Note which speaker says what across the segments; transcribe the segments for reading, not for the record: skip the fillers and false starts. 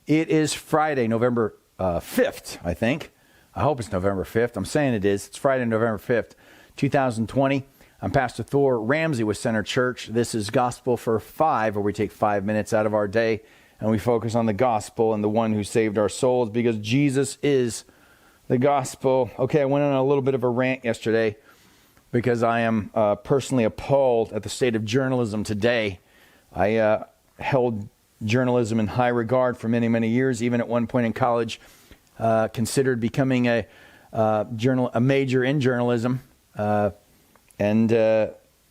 Speaker 1: It is Friday, November 5th, I think. I hope it's November 5th. I'm saying it is. It's Friday, November 5th, 2020. I'm Pastor Thor Ramsey with Center Church. This is Gospel for 5, where we take 5 minutes out of our day and we focus on the gospel and the one who saved our souls, because Jesus is the gospel. Okay, I went on a little bit of a rant yesterday because I am personally appalled at the state of journalism today. I held journalism in high regard for many, many years. Even at one point in college, considered becoming a major in journalism. And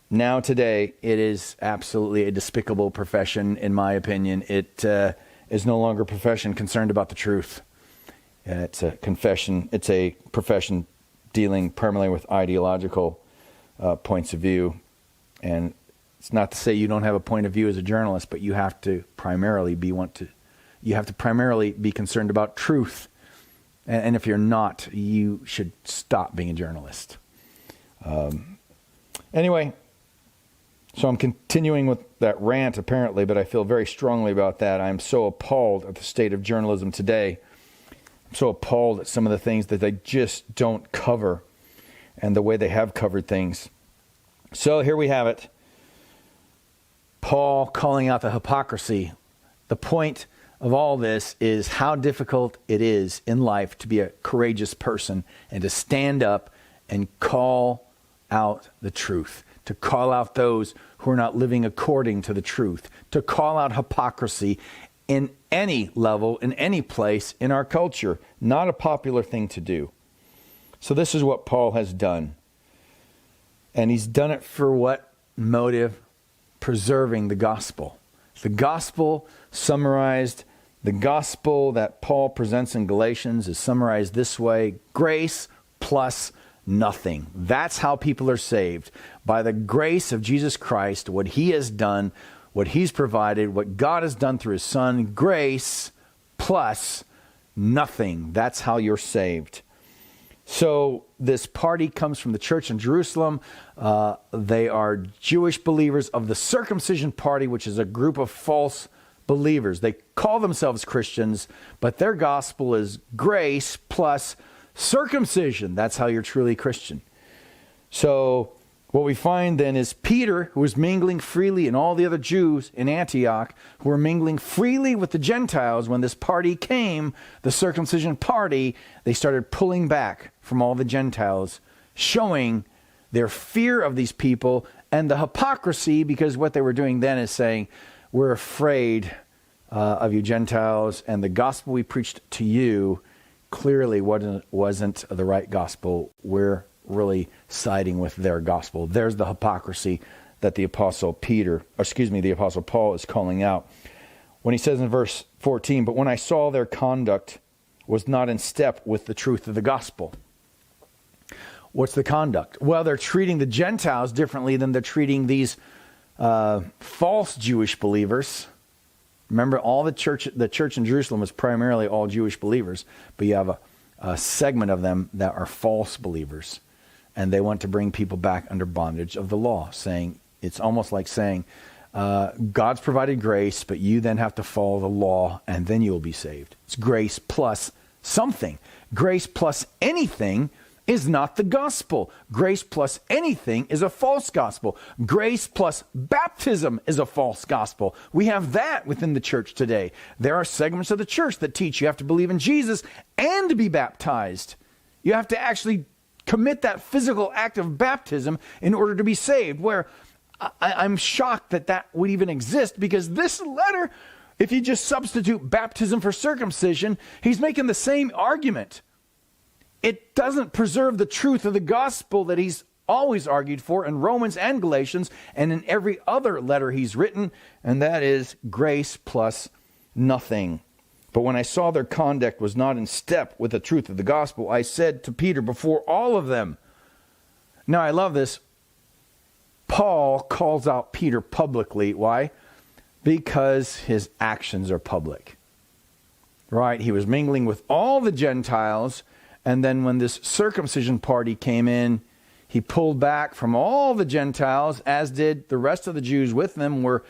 Speaker 1: now today, it is absolutely a despicable profession, in my opinion. It is no longer a profession concerned about the truth. It's a confession. It's a profession dealing primarily with ideological points of view. And it's not to say you don't have a point of view as a journalist, but you have to primarily be concerned about truth. And if you're not, you should stop being a journalist. Anyway, so I'm continuing with that rant apparently, but I feel very strongly about that. I'm so appalled at the state of journalism today. I'm so appalled at some of the things that they just don't cover and the way they have covered things. So here we have it. Paul calling out the hypocrisy. The point of all this is how difficult it is in life to be a courageous person and to stand up and call out the truth, to call out those who are not living according to the truth, to call out hypocrisy in any level, in any place in our culture. Not a popular thing to do. So this is what Paul has done. And he's done it for what motive? Preserving the gospel. The gospel summarized, the gospel that Paul presents in Galatians is summarized this way: grace plus nothing. That's how people are saved. By the grace of Jesus Christ, what he has done, what he's provided, what God has done through his Son, grace plus nothing. That's how you're saved. So this party comes from the church in Jerusalem. They are Jewish believers of the circumcision party, which is a group of false believers. They call themselves Christians, but their gospel is grace plus circumcision. That's how you're truly Christian. So what we find then is Peter, who was mingling freely, and all the other Jews in Antioch who were mingling freely with the Gentiles. When this party came, the circumcision party, they started pulling back from all the Gentiles, showing their fear of these people and the hypocrisy, because what they were doing then is saying, we're afraid of you Gentiles, and the gospel we preached to you clearly wasn't the right gospel. We're really siding with their gospel. There's the hypocrisy that the Apostle Paul is calling out. When he says in verse 14, but when I saw their conduct was not in step with the truth of the gospel. What's the conduct? Well, they're treating the Gentiles differently than they're treating these false Jewish believers. Remember, all the church in Jerusalem is primarily all Jewish believers, but you have a segment of them that are false believers. And they want to bring people back under bondage of the law, saying, it's almost like saying, God's provided grace, but you then have to follow the law, and then you'll be saved. It's grace plus something. Grace plus anything is not the gospel. Grace plus anything is a false gospel. Grace plus baptism is a false gospel. We have that within the church today. There are segments of the church that teach you have to believe in Jesus and be baptized. You have to actually commit that physical act of baptism in order to be saved, where I'm shocked that would even exist, because this letter, if you just substitute baptism for circumcision, he's making the same argument. It doesn't preserve the truth of the gospel that he's always argued for in Romans and Galatians and in every other letter he's written, and that is grace plus nothing. But when I saw their conduct was not in step with the truth of the gospel, I said to Peter before all of them. Now, I love this. Paul calls out Peter publicly. Why? Because his actions are public. Right? He was mingling with all the Gentiles, and then when this circumcision party came in, he pulled back from all the Gentiles, as did the rest of the Jews with them, were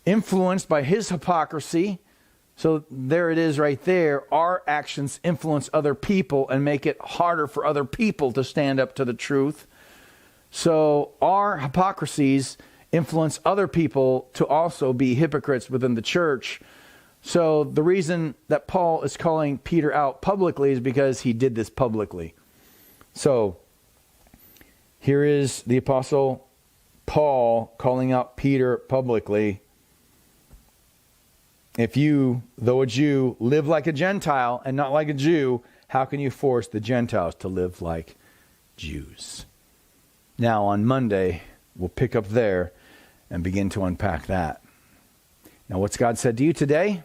Speaker 1: influenced by his hypocrisy. So there it is right there. Our actions influence other people and make it harder for other people to stand up to the truth. So our hypocrisies influence other people to also be hypocrites within the church. So the reason that Paul is calling Peter out publicly is because he did this publicly. So here is the Apostle Paul calling out Peter publicly. If you, though a Jew, live like a Gentile and not like a Jew, how can you force the Gentiles to live like Jews? Now on Monday, we'll pick up there and begin to unpack that. Now what's God said to you today?